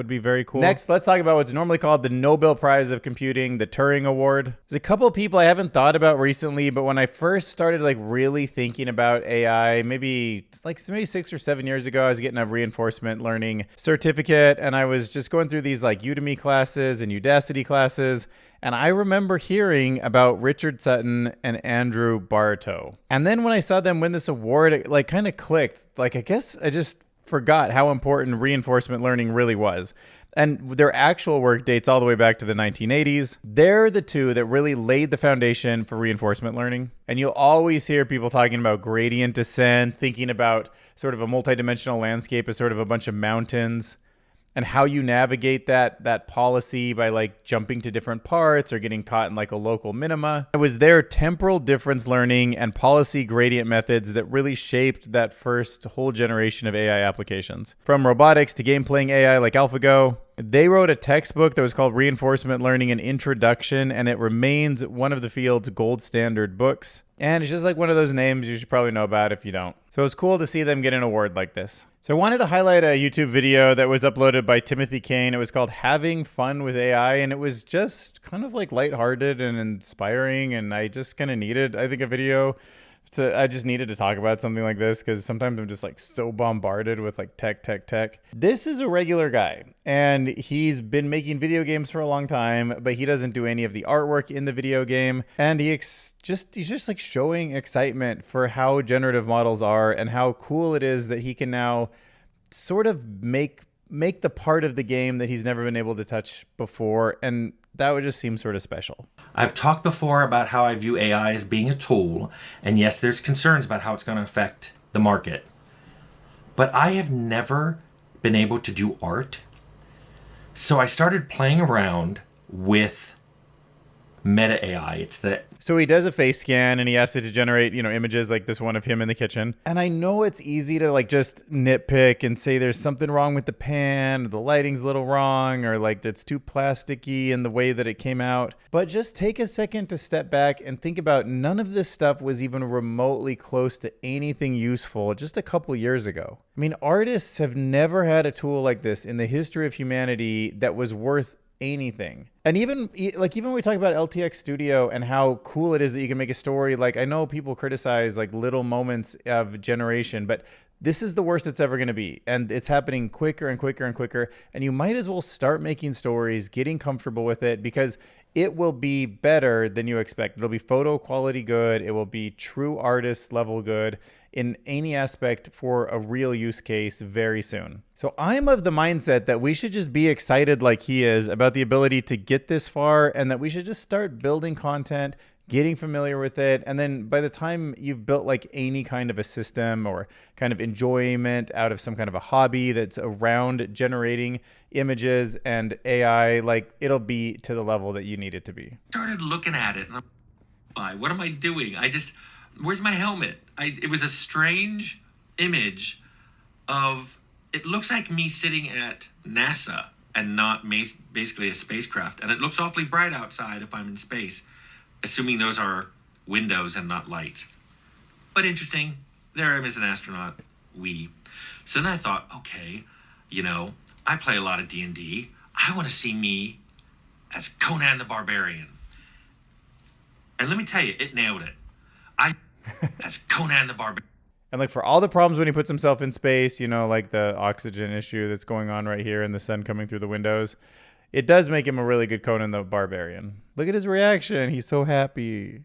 would be very cool. Next, let's talk about what's normally called the Nobel Prize of Computing, the Turing Award. There's a couple of people I haven't thought about recently, but when I first started like really thinking about AI, maybe 6 or 7 years ago, I was getting a reinforcement learning certificate, and I was just going through these like Udemy classes and Udacity classes. And I remember hearing about Richard Sutton and Andrew Barto. And then when I saw them win this award, it like kind of clicked. Like, I guess I just forgot how important reinforcement learning really was. And their actual work dates all the way back to the 1980s. They're the two that really laid the foundation for reinforcement learning. And you'll always hear people talking about gradient descent, thinking about sort of a multidimensional landscape as sort of a bunch of mountains, and how you navigate that policy by like jumping to different parts or getting caught in like a local minima. It was their temporal difference learning and policy gradient methods that really shaped that first whole generation of AI applications. From robotics to game playing AI like AlphaGo. They wrote a textbook that was called Reinforcement Learning: An Introduction, and it remains one of the field's gold standard books. And it's just like one of those names you should probably know about if you don't. So it's cool to see them get an award like this. So I wanted to highlight a YouTube video that was uploaded by Timothy Kane. It was called Having Fun with AI, and it was just kind of like lighthearted and inspiring, and I just kind of needed, I think, a video. I just needed to talk about something like this because sometimes I'm just like so bombarded with like tech. This is a regular guy, and he's been making video games for a long time, but he doesn't do any of the artwork in the video game. And he's just like showing excitement for how generative models are and how cool it is that he can now sort of make the part of the game that he's never been able to touch before. And that would just seem sort of special. I've talked before about how I view AI as being a tool, and yes, there's concerns about how it's going to affect the market. But I have never been able to do art, so I started playing around with Meta AI. So he does a face scan and he asks it to generate, images like this one of him in the kitchen. And I know it's easy to like just nitpick and say there's something wrong with the pan, or the lighting's a little wrong, or like it's too plasticky in the way that it came out. But just take a second to step back and think about none of this stuff was even remotely close to anything useful just a couple years ago. I mean, artists have never had a tool like this in the history of humanity that was worth anything. And even when we talk about LTX Studio and how cool it is that you can make a story, like I know people criticize like little moments of generation, but this is the worst it's ever going to be. And it's happening quicker and quicker and quicker. And you might as well start making stories, getting comfortable with it, because it will be better than you expect. It'll be photo quality good. It will be true artist level good in any aspect for a real use case very soon. So I'm of the mindset that we should just be excited like he is about the ability to get this far, and that we should just start building content, getting familiar with it. And then by the time you've built like any kind of a system or kind of enjoyment out of some kind of a hobby that's around generating images and AI, like it'll be to the level that you need it to be. Started looking at it and what am I doing? Where's my helmet? It was a strange image of, it looks like me sitting at NASA and not basically a spacecraft. And it looks awfully bright outside if I'm in space, assuming those are windows and not lights. But interesting, there I am as an astronaut, So then I thought, okay, I play a lot of D&D. I want to see me as Conan the Barbarian. And let me tell you, it nailed it. As Conan the Barbarian. And like for all the problems when he puts himself in space, like the oxygen issue that's going on right here and the sun coming through the windows, it does make him a really good Conan the Barbarian. Look at his reaction. He's so happy.